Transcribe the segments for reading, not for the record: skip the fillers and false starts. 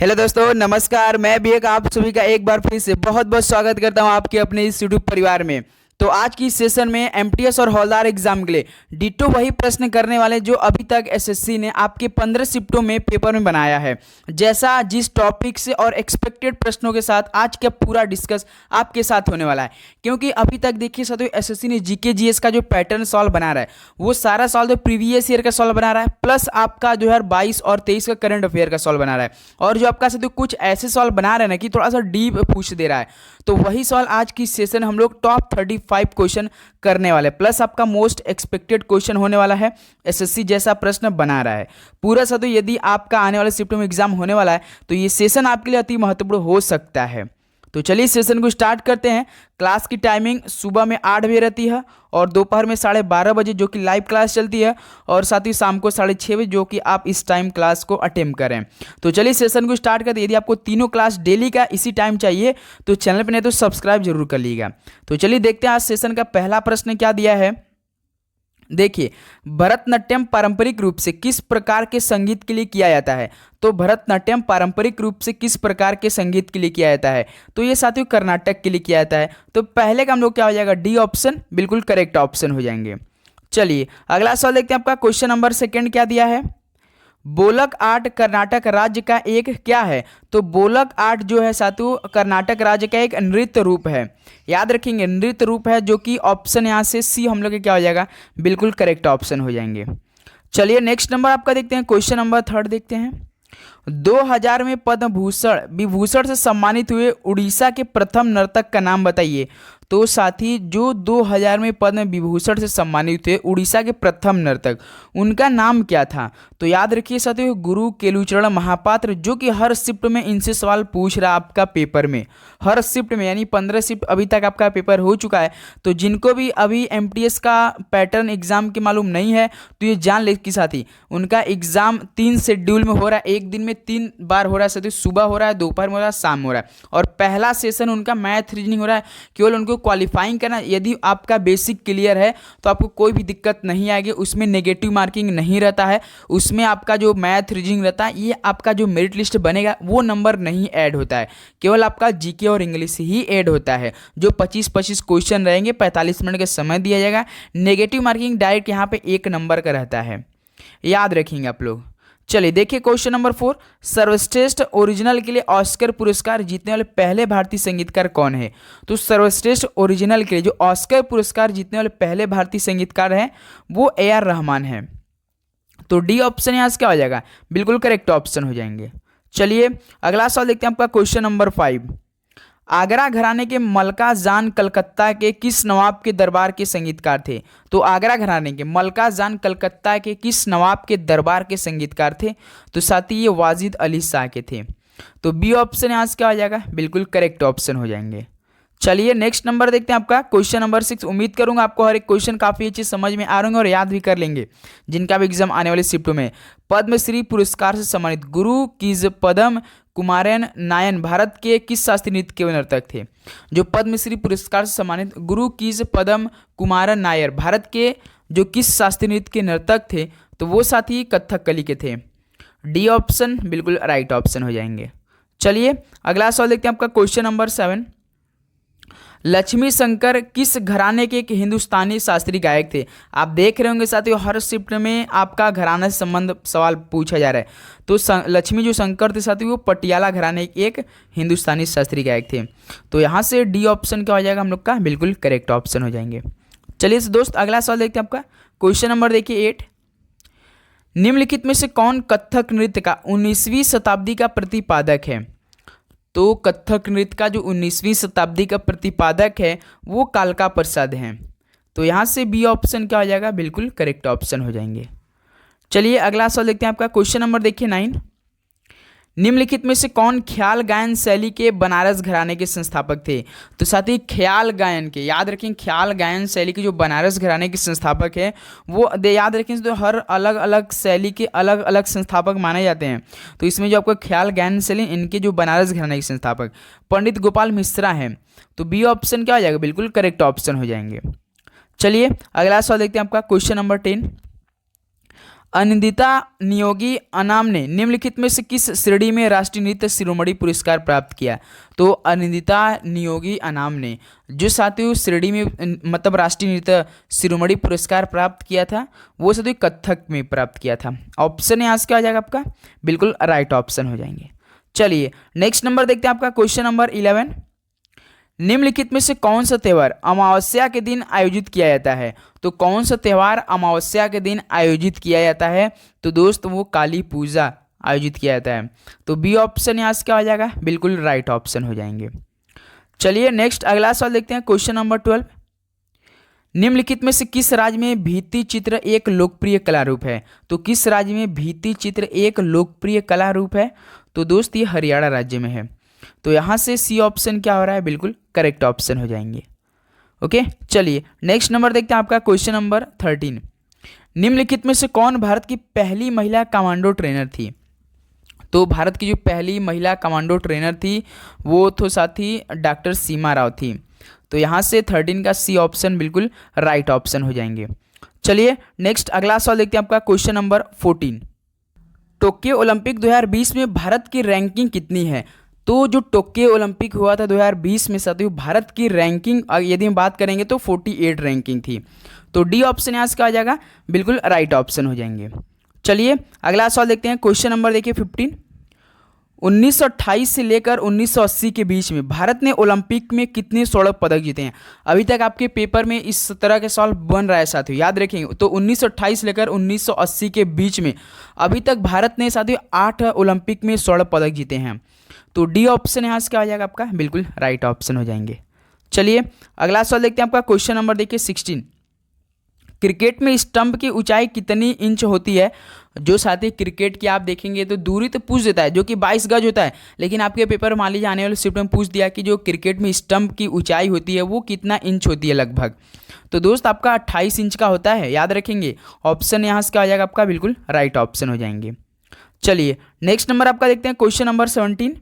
Hello दोस्तों, नमस्कार। मैं भी एक आप सभी का एक बार फिर से बहुत बहुत स्वागत करता हूं आपके अपने इस यूट्यूब परिवार में। तो आज की इस सेशन में एमटीएस और हवलदार एग्जाम के लिए डिट्टो वही प्रश्न करने वाले जो अभी तक एसएससी ने आपके 15 शिफ्टों में पेपर में बनाया है। जैसा जिस टॉपिक से और एक्सपेक्टेड प्रश्नों के साथ आज का पूरा डिस्कस आपके साथ होने वाला है। क्योंकि अभी तक देखिए साथियों, एसएससी ने जीके जीएस का जो पैटर्न सॉल्व बना रहा है वो सारा सॉल्व तो प्रीवियस ईयर का सॉल्व बना रहा है, प्लस आपका 2022 और 23 का करंट अफेयर का सॉल्व बना रहा है। और जो आपका साथियों कुछ ऐसे सॉल्व बना रहे हैं ना कि थोड़ा सा डीप पूछ दे रहा है, तो वही सवाल आज की सेशन हम लोग टॉप 35 क्वेश्चन करने वाले, प्लस आपका मोस्ट एक्सपेक्टेड क्वेश्चन होने वाला है। एसएससी जैसा प्रश्न बना रहा है पूरा साथियों। यदि आपका आने वाले शिफ्ट में एग्जाम होने वाला है तो ये सेशन आपके लिए अति महत्वपूर्ण हो सकता है। तो चलिए सेशन को स्टार्ट करते हैं। क्लास की टाइमिंग सुबह में 8 बजे रहती है और दोपहर में 12:30 बजे जो कि लाइव क्लास चलती है, और साथ ही शाम को 6:30 बजे जो कि आप इस टाइम क्लास को अटेम्प्ट करें। तो चलिए सेशन को स्टार्ट करते हैं। यदि आपको तीनों क्लास डेली का इसी टाइम चाहिए तो चैनल पर नहीं तो सब्सक्राइब जरूर कर लीजिएगा। तो चलिए देखते हैं आज सेशन का पहला प्रश्न क्या दिया है। देखिए, भरतनाट्यम पारंपरिक रूप से किस प्रकार के संगीत के लिए किया जाता है। तो भरतनाट्यम पारंपरिक रूप से किस प्रकार के संगीत के लिए किया जाता है, तो ये साथियों कर्नाटक के लिए किया जाता है। तो पहले का हम लोग क्या हो जाएगा, डी ऑप्शन बिल्कुल करेक्ट ऑप्शन हो जाएंगे। चलिए अगला सवाल देखते हैं। आपका क्वेश्चन नंबर सेकंड क्या दिया है। बोलक आर्ट कर्नाटक राज्य का एक क्या है। तो बोलक आर्ट जो है साथियों कर्नाटक राज्य का एक नृत्य रूप है। याद रखेंगे नृत्य रूप है, जो कि ऑप्शन यहाँ से सी हम लोग क्या हो जाएगा, बिल्कुल करेक्ट ऑप्शन हो जाएंगे। चलिए नेक्स्ट नंबर आपका देखते हैं, क्वेश्चन नंबर थर्ड देखते हैं। 2000 में पद्म भूषण विभूषण से सम्मानित हुए उड़ीसा के प्रथम नर्तक का नाम बताइए। तो साथी जो 2000 में पद्म विभूषण से सम्मानित हुए उड़ीसा के प्रथम नर्तक, उनका नाम क्या था। तो याद रखिए साथियों गुरु केलुचरण महापात्र, जो कि हर शिफ्ट में इनसे सवाल पूछ रहा है आपका पेपर में, हर शिफ्ट में, यानी 15 शिफ्ट अभी तक आपका पेपर हो चुका है। तो जिनको भी अभी एमटीएस का पैटर्न एग्जाम के मालूम नहीं है तो ये जान ले कि साथी उनका एग्जाम 3 शेड्यूल में हो रहा है, एक दिन में 3 बार हो रहा है साथियों, सुबह हो रहा है, दोपहर में हो रहा है, शाम में हो रहा है। और पहला सेशन उनका मैथ रीजनिंग हो रहा है, केवल उनको क्वालिफाइंग करना। यदि आपका बेसिक क्लियर है तो आपको कोई भी दिक्कत नहीं आएगी, उसमें नेगेटिव मार्किंग नहीं रहता है, उसमें आपका जो मैथ रीजनिंग रहता है ये आपका जो मेरिट लिस्ट बनेगा वो नंबर नहीं ऐड होता है, केवल आपका जीके और इंग्लिश ही ऐड होता है। जो 25-25 क्वेश्चन रहेंगे, 45 मिनट का समय दिया जाएगा। नेगेटिव मार्किंग डायरेक्ट यहाँ पे 1 नंबर का रहता है, याद रखेंगे आप लोग। चलिए देखिए क्वेश्चन नंबर 4, सर्वश्रेष्ठ ओरिजिनल के लिए ऑस्कर पुरस्कार जीतने वाले पहले भारतीय संगीतकार कौन है। तो सर्वश्रेष्ठ ओरिजिनल के लिए जो ऑस्कर पुरस्कार जीतने वाले पहले भारतीय संगीतकार हैं वो ए.आर. रहमान है। तो डी ऑप्शन यहाँ से क्या हो जाएगा, बिल्कुल करेक्ट ऑप्शन हो जाएंगे। चलिए अगला सवाल देखते हैं आपका क्वेश्चन नंबर 5। आगरा घराने के मल्का जान कलकत्ता के किस नवाब के दरबार के संगीतकार थे। तो आगरा घराने के मल्का जान कलकत्ता के किस नवाब के दरबार के संगीतकार थे। तो साथ ही ये वाजिद अली शाह के थे। तो बी ऑप्शन यहाँ से क्या हो जाएगा, बिल्कुल करेक्ट ऑप्शन हो जाएंगे। चलिए नेक्स्ट नंबर देखते हैं आपका क्वेश्चन नंबर 6। उम्मीद करूंगा आपको हर एक क्वेश्चन काफ़ी अच्छी समझ में आ रहे होंगे और याद भी कर लेंगे, जिनका भी एग्जाम आने वाले शिफ्टों में। पद्मश्री पुरस्कार से सम्मानित गुरु किज पदम कुमारन नायन भारत के किस शास्त्रीय नृत्य के नर्तक थे। जो पद्मश्री पुरस्कार से सम्मानित गुरु किज पदम कुमारन नायर भारत के जो किस शास्त्रीय नृत्य के नर्तक थे, तो वो साथी कथकली के थे। डी ऑप्शन बिल्कुल राइट ऑप्शन हो जाएंगे। चलिए अगला सवाल देखते हैं आपका क्वेश्चन नंबर 7। लक्ष्मी शंकर किस घराने के एक हिंदुस्तानी शास्त्रीय गायक थे। आप देख रहे होंगे साथियों हर शिफ्ट में आपका घराना से संबंध सवाल पूछा जा रहा है। तो लक्ष्मी जो शंकर थे साथियों वो पटियाला घराने के एक हिंदुस्तानी शास्त्रीय गायक थे। तो यहाँ से डी ऑप्शन क्या हो जाएगा हम लोग का, बिल्कुल करेक्ट ऑप्शन हो जाएंगे। चलिए दोस्त अगला सवाल देखते हैं आपका क्वेश्चन नंबर देखिए 8। निम्नलिखित में से कौन कथक नृत्य का 19वीं शताब्दी का प्रतिपादक है। तो कथक नृत्य का जो 19वीं शताब्दी का प्रतिपादक है वो कालका प्रसाद हैं। तो यहाँ से बी ऑप्शन क्या हो जाएगा, बिल्कुल करेक्ट ऑप्शन हो जाएंगे। चलिए अगला सवाल देखते हैं आपका क्वेश्चन नंबर देखिए 9। निम्नलिखित में से कौन ख्याल गायन शैली के बनारस घराने के संस्थापक थे। तो साथ ही ख्याल गायन के, याद रखें ख्याल गायन शैली के जो बनारस घराने के संस्थापक हैं वो याद रखें तो हर अलग अलग शैली के अलग अलग संस्थापक माने जाते हैं। तो इसमें जो आपका ख्याल गायन शैली इनके जो बनारस घराने के संस्थापक पंडित गोपाल मिश्रा हैं। तो बी ऑप्शन क्या हो जाएगा, बिल्कुल करेक्ट ऑप्शन हो जाएंगे। चलिए अगला सवाल देखते हैं आपका क्वेश्चन नंबर 10। अनिंदिता नियोगी अनाम ने निम्नलिखित में से किस श्रेणी में राष्ट्रीय नृत्य शिरोमणि पुरस्कार प्राप्त किया? तो अनिंदिता नियोगी अनाम ने जो साथियों श्रेणी में मतलब राष्ट्रीय नृत्य शिरोमणि पुरस्कार प्राप्त किया था वो साथियों कथक में प्राप्त किया था। ऑप्शन यहाँ से क्या हो जाएगा आपका? बिल्कुल राइट ऑप्शन हो जाएंगे। चलिए नेक्स्ट नंबर देखते हैं आपका क्वेश्चन नंबर 11। निम्नलिखित में से कौन सा त्यौहार अमावस्या के दिन आयोजित किया जाता है? तो कौन सा त्यौहार अमावस्या के दिन आयोजित किया जाता है? तो दोस्त वो काली पूजा आयोजित किया जाता है। तो बी ऑप्शन यहाँ से क्या हो जाएगा? बिल्कुल राइट ऑप्शन हो जाएंगे। चलिए नेक्स्ट अगला सवाल देखते हैं क्वेश्चन नंबर 12। निम्नलिखित में से किस राज्य में भित्ति चित्र एक लोकप्रिय कला रूप है? तो किस राज्य में भित्ति चित्र एक लोकप्रिय कला रूप है? तो दोस्त ये हरियाणा राज्य में है। तो यहाँ से सी ऑप्शन क्या हो रहा है? बिल्कुल करेक्ट ऑप्शन हो जाएंगे। ओके चलिए नेक्स्ट नंबर देखते हैं आपका क्वेश्चन नंबर 13। निम्नलिखित में से कौन भारत की पहली महिला कमांडो ट्रेनर थी? तो भारत की जो पहली महिला कमांडो ट्रेनर थी वो तो साथी डॉक्टर सीमा राव थी। तो यहाँ से 13 का सी ऑप्शन बिल्कुल राइट ऑप्शन हो जाएंगे। चलिए नेक्स्ट अगला सवाल देखते हैं आपका क्वेश्चन नंबर 14। टोक्यो ओलंपिक 2020 में भारत की रैंकिंग कितनी है? तो जो टोक्यो ओलंपिक हुआ था 2020 में साथियों भारत की रैंकिंग यदि हम बात करेंगे तो 48 रैंकिंग थी। तो डी ऑप्शन यहाँ से क्या आ जाएगा? बिल्कुल राइट ऑप्शन हो जाएंगे। चलिए अगला सवाल देखते हैं क्वेश्चन नंबर देखिए 15। 1928 से लेकर 1980 के बीच में भारत ने ओलंपिक में कितने स्वर्ण पदक जीते हैं? अभी तक आपके पेपर में इस तरह के सवाल बन रहा है साथियों, याद रखेंगे। तो 1928 लेकर 1980 के बीच में अभी तक भारत ने साथियों 8 ओलंपिक में स्वर्ण पदक जीते हैं। तो डी ऑप्शन यहाँ से क्या आ जाएगा आपका? बिल्कुल राइट ऑप्शन हो जाएंगे। चलिए अगला सवाल देखते हैं आपका क्वेश्चन नंबर देखिए 16। क्रिकेट में स्टंप की ऊंचाई कितनी इंच होती है? जो साथी क्रिकेट की आप देखेंगे तो दूरी तो पूछ देता है जो कि 22 गज होता है, लेकिन आपके पेपर मान लीजिए आने वाले शिफ्ट में पूछ दिया कि जो क्रिकेट में स्टंप की ऊंचाई होती है वो कितना इंच होती है लगभग। तो दोस्त आपका 28 इंच का होता है, याद रखेंगे। ऑप्शन यहाँ से क्या आ जाएगा आपका? बिल्कुल राइट ऑप्शन हो जाएंगे। चलिए नेक्स्ट नंबर आपका देखते हैं question number 17।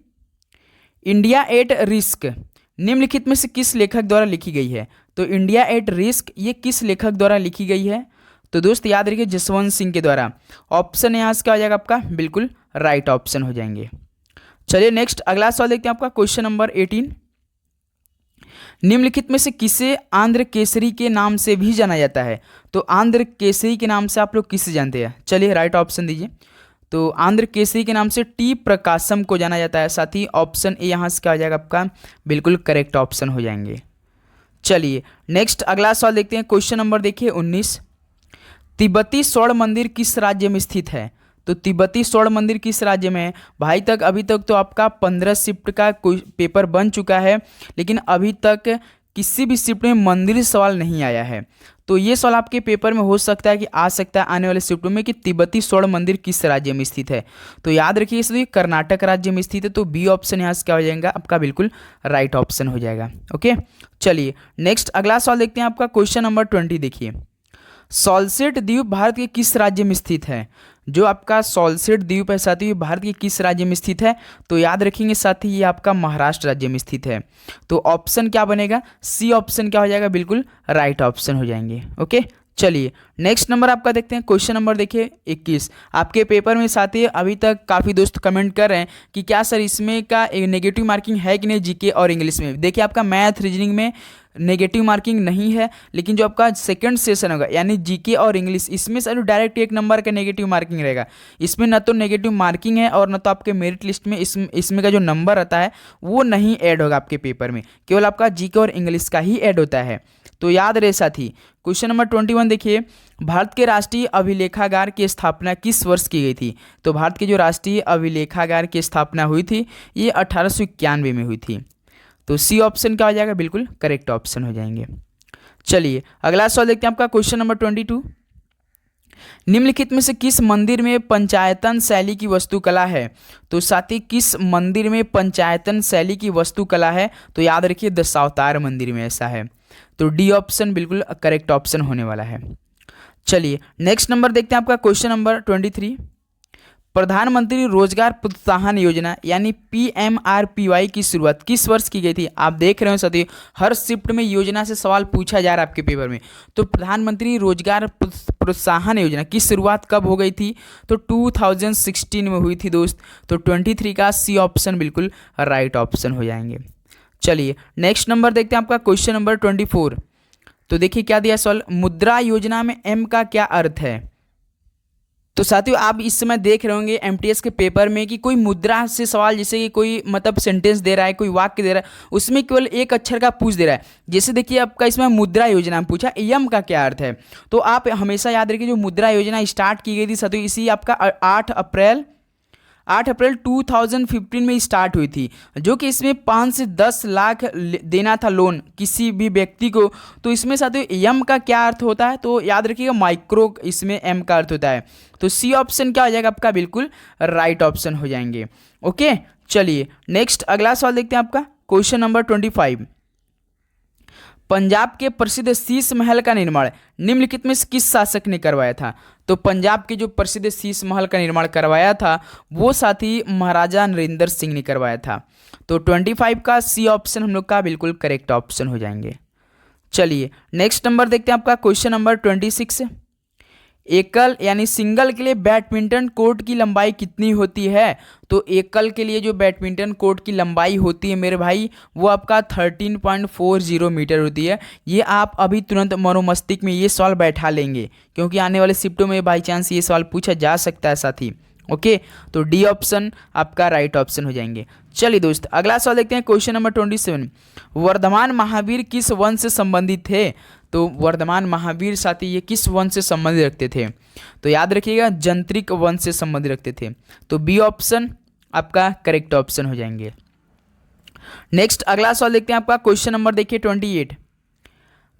India at risk निम्नलिखित में से किस लेखक द्वारा लिखी गई है? तो इंडिया एट रिस्क ये किस लेखक द्वारा लिखी गई है? तो दोस्त याद रखिए जसवंत सिंह के द्वारा। ऑप्शन यहाँ से क्या हो जाएगा आपका? बिल्कुल राइट ऑप्शन हो जाएंगे। चलिए नेक्स्ट अगला सवाल देखते हैं आपका क्वेश्चन नंबर 18। निम्नलिखित में से किसे आंध्र केसरी के नाम से भी जाना जाता है? तो आंध्र केसरी के नाम से आप लोग किसे जानते हैं? चलिए राइट ऑप्शन दीजिए। तो आंध्र केसरी के नाम से टी प्रकाशम को जाना जाता है साथी। ऑप्शन ए यहाँ से क्या हो जाएगा आपका? बिल्कुल करेक्ट ऑप्शन हो जाएंगे। चलिए नेक्स्ट अगला सवाल देखते हैं क्वेश्चन नंबर देखिए 19। तिब्बती स्वर्ण मंदिर किस राज्य में स्थित है? तो तिब्बती स्वर्ण मंदिर किस राज्य में है? भाई तक अभी तक तो आपका 15 शिफ्ट का कोई पेपर बन चुका है, लेकिन अभी तक किसी भी शिफ्ट में मंदिर सवाल नहीं आया है। तो ये सवाल आपके पेपर में हो सकता है कि आ सकता है आने वाले शिफ्ट में कि तिब्बती स्वर्ण मंदिर किस राज्य में स्थित है। तो याद रखिए इसलिए कर्नाटक राज्य में स्थित है। तो बी ऑप्शन यहाँ से क्या हो जाएगा आपका? बिल्कुल राइट ऑप्शन हो जाएगा। ओके चलिए नेक्स्ट अगला सवाल देखते हैं आपका क्वेश्चन नंबर 20 देखिए। सॉल्सेट द्वीप भारत के किस राज्य में स्थित है? जो आपका सॉल्सेट द्वीप है साथी भारत के किस राज्य में स्थित है? तो याद रखेंगे साथी ये आपका महाराष्ट्र राज्य में स्थित है। तो ऑप्शन क्या बनेगा? सी ऑप्शन क्या हो जाएगा? बिल्कुल राइट ऑप्शन हो जाएंगे। ओके चलिए नेक्स्ट नंबर आपका देखते हैं क्वेश्चन नंबर देखिए 21। आपके पेपर में साथी अभी तक काफ़ी दोस्त कमेंट कर रहे हैं कि क्या सर इसमें का नेगेटिव मार्किंग है कि नहीं जीके और इंग्लिश में। देखिए आपका मैथ रीजनिंग में नेगेटिव मार्किंग नहीं है, लेकिन जो आपका सेकंड सेशन होगा यानी जीके और इंग्लिश इसमें सर डायरेक्ट 1 नंबर का नेगेटिव मार्किंग रहेगा। इसमें न तो नेगेटिव मार्किंग है और न तो आपके मेरिट लिस्ट में इसमें का जो नंबर आता है वो नहीं ऐड होगा आपके पेपर में, केवल आपका जीके और इंग्लिश का ही ऐड होता है। तो याद रहे साथी क्वेश्चन नंबर 21 देखिए। भारत के राष्ट्रीय अभिलेखागार की स्थापना किस वर्ष की गई थी? तो भारत के जो राष्ट्रीय अभिलेखागार की स्थापना हुई थी ये 1891 में हुई थी। तो सी ऑप्शन क्या हो जाएगा? बिल्कुल करेक्ट ऑप्शन हो जाएंगे। चलिए अगला सवाल देखते हैं आपका क्वेश्चन नंबर 22। निम्नलिखित में से किस मंदिर में पंचायतन शैली की वास्तुकला है? तो साथी किस मंदिर में पंचायतन शैली की वास्तुकला है? तो याद रखिए दशावतार मंदिर में ऐसा है। तो डी ऑप्शन बिल्कुल करेक्ट ऑप्शन होने वाला है। चलिए नेक्स्ट नंबर देखते हैं आपका क्वेश्चन नंबर 23। प्रधानमंत्री रोजगार प्रोत्साहन योजना यानी PMRPY की शुरुआत किस वर्ष की गई थी? आप देख रहे हो साथियों, हर शिफ्ट में योजना से सवाल पूछा जा रहा है आपके पेपर में। तो प्रधानमंत्री रोजगार प्रोत्साहन योजना की शुरुआत कब हो गई थी? तो 2016 में हुई थी दोस्त। तो 23 का सी ऑप्शन बिल्कुल राइट ऑप्शन हो जाएंगे। चलिए नेक्स्ट नंबर देखते हैं, आपका क्वेश्चन नंबर 24। तो देखिए क्या दिया सवाल, मुद्रा योजना में एम का क्या अर्थ है? तो साथियों आप इस समय देख रहे होंगे एमटीएस के पेपर में कि कोई मुद्रा से सवाल, जैसे कि कोई मतलब सेंटेंस दे रहा है, कोई वाक्य दे रहा है, उसमें केवल एक अक्षर का पूछ दे रहा है। जैसे देखिए आपका इसमें मुद्रा योजना में पूछा, यम का क्या अर्थ है? तो आप हमेशा याद रखिए जो मुद्रा योजना स्टार्ट की गई थी साथियों, इसी आपका 8 अप्रैल 2015 में स्टार्ट हुई थी, जो कि इसमें 5 से 10 लाख देना था लोन किसी भी व्यक्ति को। तो इसमें साथियों एम का क्या अर्थ होता है? तो याद रखिएगा माइक्रो, इसमें एम का अर्थ होता है। तो सी ऑप्शन क्या हो जाएगा आपका? बिल्कुल राइट ऑप्शन हो जाएंगे। ओके चलिए नेक्स्ट अगला सवाल देखते हैं, आपका क्वेश्चन नंबर 25। पंजाब के प्रसिद्ध शीश महल का निर्माण निम्नलिखित में से किस शासक ने करवाया था? तो पंजाब के जो प्रसिद्ध शीश महल का निर्माण करवाया था वो साथी महाराजा नरेंद्र सिंह ने करवाया था। तो 25 का सी ऑप्शन हम लोग का बिल्कुल करेक्ट ऑप्शन हो जाएंगे। चलिए नेक्स्ट नंबर देखते हैं, आपका क्वेश्चन नंबर 26। एकल यानी सिंगल के लिए बैडमिंटन कोर्ट की लंबाई कितनी होती है? तो एकल के लिए जो बैडमिंटन कोर्ट की लंबाई होती है मेरे भाई, वो आपका 13.40 मीटर होती है। ये आप अभी तुरंत मनोमस्तिष्क में ये सवाल बैठा लेंगे, क्योंकि आने वाले शिफ्टों में बाई चांस ये सवाल पूछा जा सकता है साथी। ओके तो डी ऑप्शन आपका राइट ऑप्शन हो जाएंगे। चलिए दोस्त अगला सवाल देखते हैं, क्वेश्चन नंबर 27। वर्धमान महावीर किस वंश से संबंधित थे? तो वर्धमान महावीर साथी ये किस वंश से संबंधित रखते थे? तो याद रखिएगा जंत्रिक वंश से संबंधित रखते थे। तो बी ऑप्शन आपका करेक्ट ऑप्शन हो जाएंगे। नेक्स्ट अगला सवाल देखते हैं, आपका क्वेश्चन नंबर देखिए 28।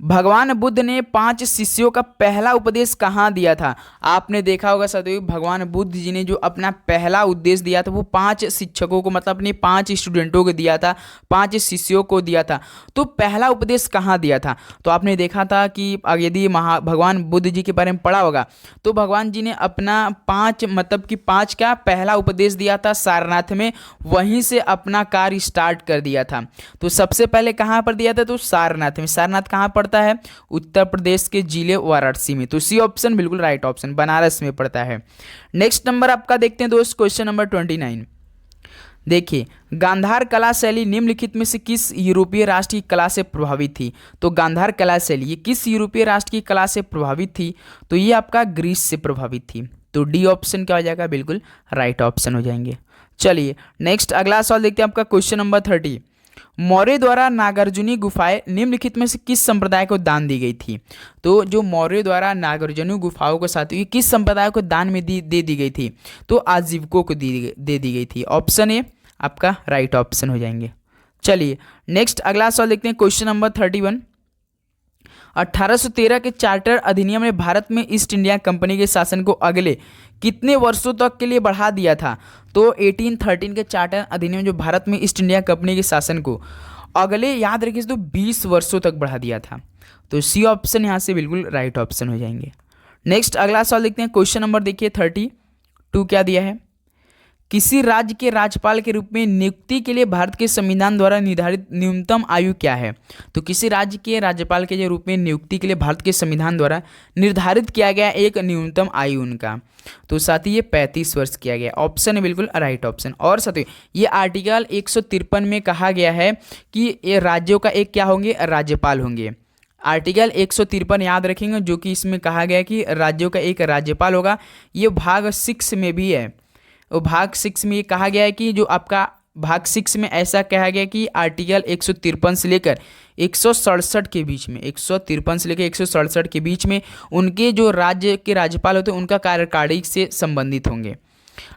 भगवान बुद्ध ने 5 शिष्यों का पहला उपदेश कहाँ दिया था? आपने देखा होगा साथियों, भगवान बुद्ध जी ने जो अपना पहला उपदेश दिया था वो 5 शिक्षकों को, मतलब अपने 5 स्टूडेंटों को दिया था, 5 शिष्यों को दिया था। तो पहला उपदेश कहाँ दिया था? तो आपने देखा था कि यदि भगवान बुद्ध जी के बारे में पढ़ा होगा तो भगवान जी ने अपना 5 का पहला उपदेश दिया था सारनाथ में, वहीं से अपना कार्य स्टार्ट कर दिया था। तो सबसे पहले कहाँ पर दिया था? तो सारनाथ में। सारनाथ कहाँ पड़ता है? उत्तर प्रदेश के जिले वाराणसी में। तो सी ऑप्शन बिल्कुल राइट ऑप्शन, बनारस में पड़ता है। नेक्स्ट नंबर आपका देखते हैं दोस्त, क्वेश्चन नंबर 29। देखिए गांधार कला शैली निम्नलिखित में से किस यूरोपीय राष्ट्र की कला से प्रभावित थी? तो गांधार कला शैली ये किस यूरोपीय राष्ट्र की कला से प्रभावित थी? तो ये आपका ग्रीस से प्रभावित थी। तो डी ऑप्शन क्या हो जाएगा? बिल्कुल राइट ऑप्शन हो जाएंगे। चलिए नेक्स्ट अगला सवाल देखते हैं, आपका क्वेश्चन नंबर 30। मौर्य द्वारा नागार्जुनी गुफाएं निम्नलिखित में से किस संप्रदाय को दान दी गई थी? तो जो मौर्य द्वारा नागार्जुनी गुफाओं को साथ किस संप्रदाय को दान में दे दी गई थी? तो आजीविकों को दे दी गई थी। ऑप्शन ए आपका राइट ऑप्शन हो जाएंगे। चलिए नेक्स्ट अगला सवाल देखते हैं, क्वेश्चन नंबर 31। 1813 के चार्टर अधिनियम ने भारत में ईस्ट इंडिया कंपनी के शासन को अगले कितने वर्षों तक के लिए बढ़ा दिया था? तो 1813 के चार्टर अधिनियम जो भारत में ईस्ट इंडिया कंपनी के शासन को अगले, याद रखिए तो 20 वर्षों तक बढ़ा दिया था। तो सी ऑप्शन यहाँ से बिल्कुल राइट ऑप्शन हो जाएंगे। नेक्स्ट अगला सवाल देखते हैं, क्वेश्चन नंबर देखिए 32 क्या दिया है? किसी राज्य के राज्यपाल के रूप में नियुक्ति के लिए भारत के संविधान द्वारा निर्धारित न्यूनतम आयु क्या है? तो किसी राज्य के राज्यपाल के रूप में नियुक्ति के लिए भारत के संविधान द्वारा निर्धारित किया गया एक न्यूनतम आयु उनका, तो साथ ही ये 35 वर्ष किया गया। ऑप्शन है बिल्कुल राइट ऑप्शन। और साथ ही ये आर्टिकल 153 में कहा गया है कि ये राज्यों का एक क्या होंगे? राज्यपाल होंगे। आर्टिकल 153 याद रखेंगे, जो कि इसमें कहा गया कि राज्यों का एक राज्यपाल होगा। ये भाग 6 में भी है, और भाग 6 में ये कहा गया है कि जो आपका भाग 6 में ऐसा कहा गया कि आर्टिकल 153 से लेकर 167 के बीच में, 153 से लेकर 167 के बीच में उनके जो राज्य के राज्यपाल होते हैं उनका कार्यकारिणी से संबंधित होंगे।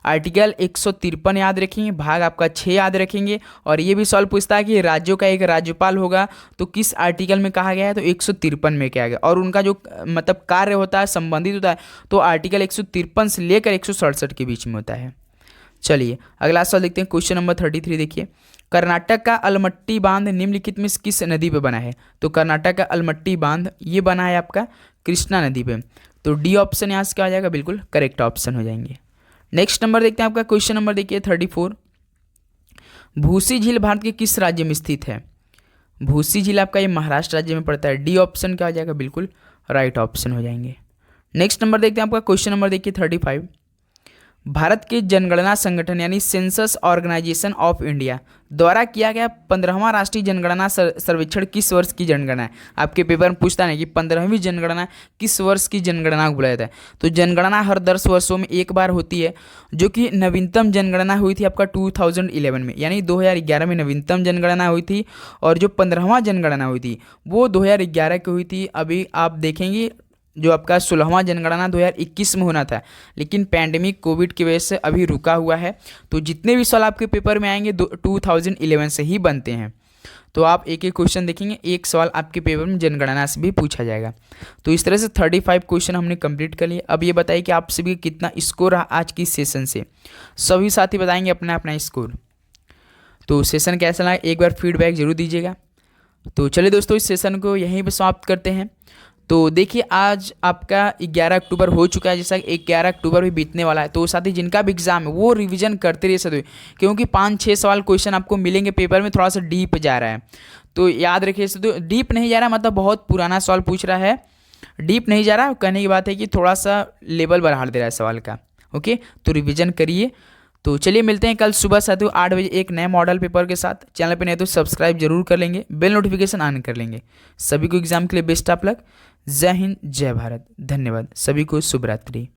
आर्टिकल 153 याद रखेंगे, भाग आपका 6 याद रखेंगे। और ये भी सवाल पूछता है कि राज्यों का एक राज्यपाल होगा तो किस आर्टिकल में कहा गया है? तो 153 में कहा गया। और उनका जो मतलब कार्य होता है, संबंधित होता है, तो आर्टिकल 153 से लेकर 167 के बीच में होता है। चलिए अगला सवाल देखते हैं, क्वेश्चन नंबर 33 देखिए। कर्नाटक का अलमट्टी बांध निम्नलिखित में किस नदी पे बना है? तो कर्नाटक का अलमट्टी बांध ये बना है आपका कृष्णा नदी पे। तो डी ऑप्शन यहाँ से क्या हो जाएगा? बिल्कुल करेक्ट ऑप्शन हो जाएंगे। नेक्स्ट नंबर देखते हैं आपका क्वेश्चन नंबर देखिए 34। भूसी झील भारत के किस राज्य में स्थित है? भूसी झील आपका ये महाराष्ट्र राज्य में पड़ता है। डी ऑप्शन क्या हो जाएगा? बिल्कुल राइट ऑप्शन हो जाएंगे। नेक्स्ट नंबर देखते हैं आपका क्वेश्चन नंबर देखिए 35। भारत के जनगणना संगठन यानी सेंसस ऑर्गेनाइजेशन ऑफ इंडिया द्वारा किया गया 15वां राष्ट्रीय जनगणना सर्वेक्षण किस वर्ष की जनगणना है? आपके पेपर में पूछता है कि 15वीं जनगणना किस वर्ष की जनगणना को बुलाया जाता है। तो जनगणना हर 10 वर्षों में एक बार होती है, जो कि नवीनतम जनगणना हुई थी आपका 2011 में, यानी 2011 में नवीनतम जनगणना हुई थी। और जो 15वां जनगणना हुई थी वो 2011 की हुई थी। अभी आप देखेंगे जो आपका 16वां जनगणना 2021 में होना था, लेकिन पैंडेमिक कोविड की वजह से अभी रुका हुआ है। तो जितने भी सवाल आपके पेपर में आएंगे 2011 से ही बनते हैं। तो आप एक एक क्वेश्चन देखेंगे, एक सवाल आपके पेपर में जनगणना से भी पूछा जाएगा। तो इस तरह से 35 क्वेश्चन हमने कंप्लीट कर लिए। अब ये बताइए कि आप सभी कितना स्कोर रहा आज की सेशन से। सभी साथी बताएंगे अपना अपना स्कोर। तो सेशन कैसा लगा एक बार फीडबैक जरूर दीजिएगा। तो चलिए दोस्तों, इस सेशन को यहीं पर समाप्त करते हैं। तो देखिए आज आपका 11 अक्टूबर हो चुका है, जैसा कि 11 अक्टूबर भी बीतने वाला है। तो साथ ही जिनका भी एग्जाम है वो रिवीजन करते रहिए सदैव, क्योंकि 5-6 सवाल क्वेश्चन आपको मिलेंगे पेपर में, थोड़ा सा डीप जा रहा है। तो याद रखिए सदैव, डीप नहीं जा रहा मतलब बहुत पुराना सवाल पूछ रहा है, डीप नहीं जा रहा, कहने की बात है कि थोड़ा सा लेवल बढ़ा दे रहा है सवाल का। ओके, तो रिविजन करिए। तो चलिए मिलते हैं कल सुबह साथियों 8 बजे एक नए मॉडल पेपर के साथ। चैनल पे नहीं तो सब्सक्राइब जरूर कर लेंगे, बेल नोटिफिकेशन ऑन कर लेंगे। सभी को एग्जाम के लिए बेस्ट ऑफ लक। जय हिंद, जय भारत, धन्यवाद। सभी को शुभ रात्रि।